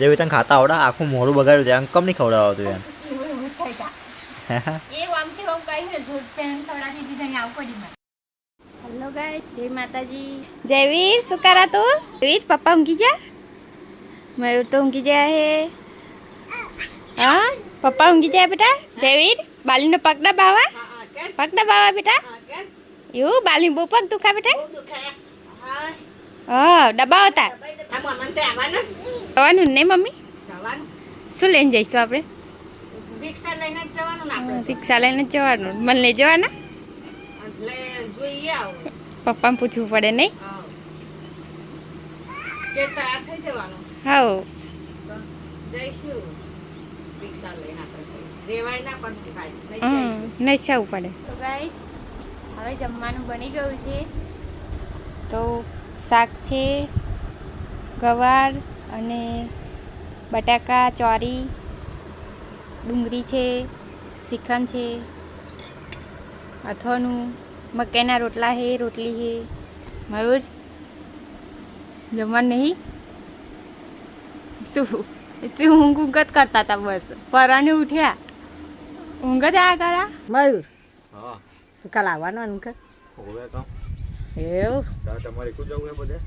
જેવી તને ખાતા આવડે આખું મોડું બગાડ્યું છે કમ નહીં ખવડાવો તું યાર હેલો ગાય જય માતાજી જયવીર શું કરા તું જયવીર પપ્પા ઊંઘી જા મયુર તો ઊંઘી જાય હે હા પપ્પા ઊંઘી જાય બેટા જયવીર બાલીનો પગ દબાવા બેટા એવું બાલી બહુ પગ દુખા બેટા હા દબાવો તા જવાનું નહીં મમ્મી શું લઈને જઈશું આપણે રિક્ષા લઈને જ જવાનું મને લઈ જવાના પપ્પાને પૂછવું પડે નહીં હા નહીં જવું પડે તો ગાઈસ હવે જમવાનું બની ગયું છે તો શાક છે ગવાર અને બટાકા ચોરી ડુંગળી છે શ્રીખંડ છે અથવાનું મકાઈના રોટલા છે રોટલી છે મયુર જમવાનું નહીં શું ઊંઘ ઊંઘ જ કરતા હતા બસ પરાને ઉઠ્યા ઊંઘ જ આ કરા મયુર હા તું કાલ આવવાનો અંકલ હોવે કામ એવું તમારે એકું જવું બધે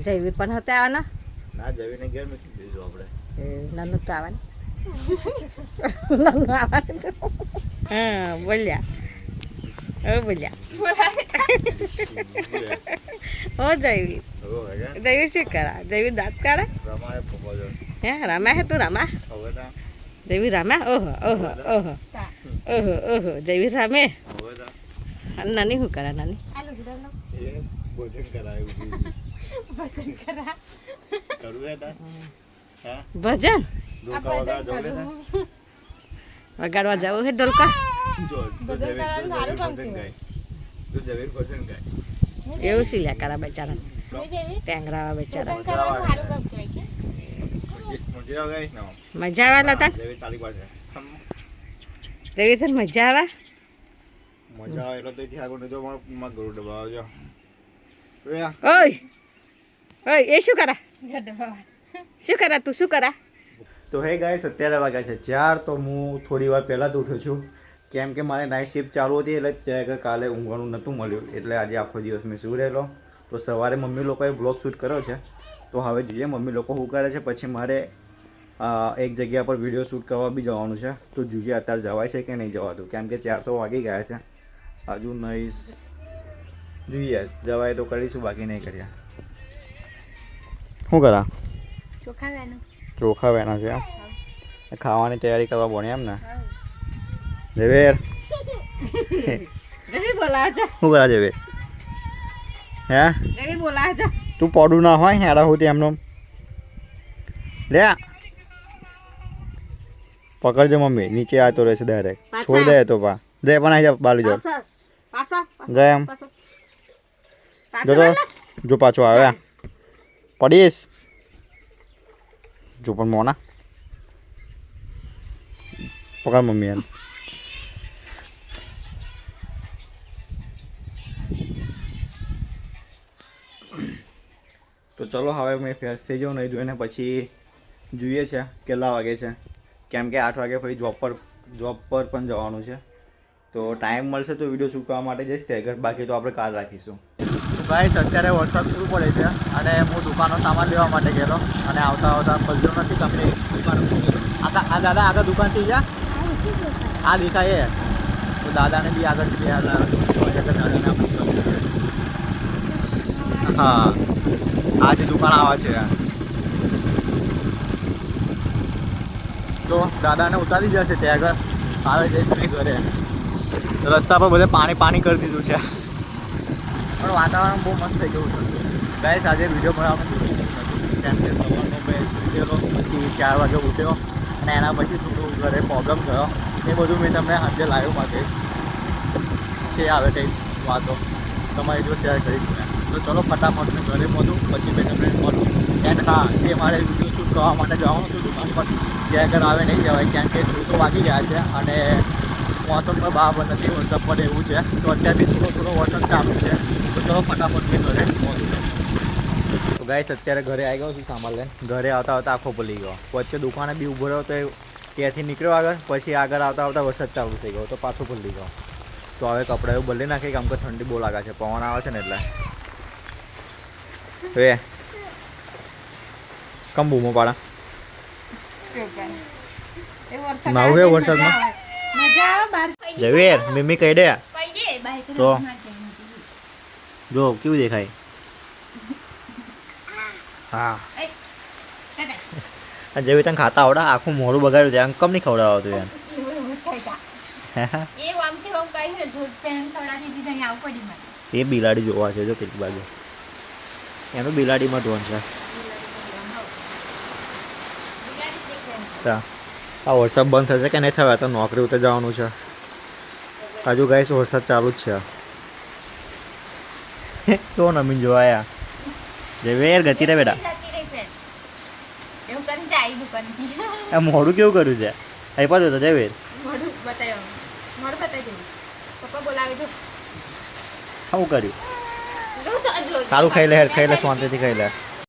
જયવીર પણ હતા આવવાના ના જવીને ઘેર મૂકી દઈશું આપણે નાનું તો આવવાનું નાનું આવવાનું હા બોલ્યા હવે બોલ્યા ઓ જયવીર જયવીર શું કરા જયવીર દાંત કાઢા રમાય પપ્પા હે રમા હે તું રમા હવે તા જયવીર રમા ઓહો ઓહો ઓહો ઓહો ઓહો જયવીર રમે હવે તા નાની શું કરા નાની એ ભોજન કરાયું ભજન કરા કરું હે તા હા ભજન ડોકા વગા જોડે તા વગાડવા જવું હે ઢોલકા જો ભજન ગાય તો જવીર ભજન ગાય એવું શું લ્યા કરા બેચારા ટેંગરાવા બેચારા મુજે આ ગાય ના મજા આવે લતા જવીર તાલી પાડે જયવીર તને મજા આવે મજા આવે એટલે તો થી આગળ જો માં ગરુ દબાવ જો ઓય ઓય એ શું કરા શું કરા તું શું કરા તો હે ગાઈસ અત્યારે વાગ્યા છે 4 તો હું થોડી વાર પહેલાં જ ઉઠ્યો છું કેમ કે મારે નાઇટ શિફ્ટ ચાલુ હતી એટલે કાલે ઊંઘવાનું નહોતું મળ્યું એટલે આજે આખો દિવસ મેં સૂઈ રહેલો તો સવારે મમ્મી લોકોએ બ્લોગ શૂટ કર્યો છે તો હવે જોઈએ મમ્મી લોકો શું કરે છે પછી મારે એક જગ્યા પર વિડીયો શૂટ કરવા બી જવાનું છે તો જોઈએ અત્યારે જવાય છે કે નહીં જવાતું કેમ કે 4 તો વાગી ગયા છે હજુ નહીં જોઈએ જવાય તો કરીશું બાકી નહીં કર્યા શું કરા ચોખા વેના છે ખાવાની તૈયારી કરવા બોને એમ ને દેવેર જયવીર બોલા છે શું કરા દેવેર હે જયવીર બોલા છે તું પડું ના હોય હેરા હોતી એમનો લે પકડજો મમ્મી નીચે આવતો રહેશે ડાયરેક્ટ છોડી દે તો પા દે પણ આવી જા બાલી જો જય એમ જો પાછો આવે પડીશ જો પણ મોના પકડ મમ્મી એમ તો ચલો હવે મેં ફ્રેશ થઈ જાઉં નહીં જોઈને પછી જોઈએ છે કેટલા વાગે છે કેમ કે 8 વાગે પછી જોબ પર પણ જવાનું છે તો ટાઈમ મળશે તો વિડીયો શૂટ કરવા માટે જઈશ ત્યાં બાકી તો આપણે કાર રાખીશું ગાઈસ અત્યારે વરસાદ પૂરું પડે છે અને હું દુકાનનો સામાન લેવા માટે ગયેલો અને આવતા પલ્લો નથી તમને દુકાન આ દાદા આગળ દુકાન છે જા આ દેખાય એ તો દાદાને બી આગળથી બે દાદાને હા આ જે દુકાન આવે છે તો દાદાને ઉતારી જશે ત્યાં આગળ આવે જઈશ નહીં ઘરે રસ્તા પર બધે પાણી કરી દીધું છે પણ વાતાવરણ બહુ મસ્ત થઈ ગયું છે ગાઈસ આજે વિડીયો બનાવવાનું કેમ કે સવારનો મેં સુઈ ગયેલો પછી 4 વાગે ઉઠ્યો અને એના પછી થોડું ઘરે પ્રોબ્લેમ થયો એ બધું મેં તમને આજે લાઈવમાં કહીશ છે આવે કંઈ વાતો તમારી જો શેર કરીશ તો ચલો ફટાફટ મેં ઘરે પહોંચું પછી મેં તમને મળું એન્ડ હા જે મારે વિડીયો શૂટ કરવા માટે જવાનું હતું દુકાન પર ત્યાં આગળ આવે નહીં જવાય કેમ કે 6 તો વાગી ગયા છે અને મોસમ પણ બરાબર નથી વરસાદ પડે એવું છે તો અત્યારે બી થોડો વરસાદ ચાલુ છે તો ચલો ફટાફટ મેં ઘરે પહોંચું ગાઈસ અત્યારે ઘરે આવી ગયો છું સામાન લઈને. ઘરે આવતા આવતા આખો પલી ગયો. વચ્ચે દુકાને બી ઊભો રહ્યો તો ત્યાંથી નીકળ્યો આગળ. પછી આગળ આવતા આવતા વરસાદ ચાલુ થઈ ગયો તો પાછો પલી ગયો. તો હવે કપડાં એવું બદલી નાખી કેમ કે ઠંડી બહુ લાગે છે, પવન આવે છે ને એટલે. હવે કમ બૂમો પાડા નાવું હે વરસાદમાં. મજા આવે બહાર જવેર મમ્મી કહી દે કઈ દે બહાર તો જો કેવું દેખાય. હા જેવી તને ખાતા આવડે આખું મોઢું બગાડ્યું છે, કમ નહીં ખવડાવતું યાર. એ આમથી આમ કઈ ને દૂધ પેન થોડાથી દીધા આવ પડી મને એ બિલાડી જોવા છે જો પેલી બાજુ એનું બિલાડીમાં ધોન છે. આ વરસાદ બંધ થશે કે નહીં થયો તો નોકરી ઉતર જવાનું છે. હજુ ગાઈસ વરસાદ ચાલુ જ છે. તો નમીન જોવાયા જવેર ગતિ રે બેટા. એવું કરી જાય દુકાનથી આ મોઢું કેવું કર્યું છે અહીં પાછું તો જવેર મોઢું બતાવ્યો મોઢું બતાવી દઉં પપ્પા બોલાવે તો શું કર્યું. જો તો સારું ખાઈ લે શાંતિથી ખાઈ લે.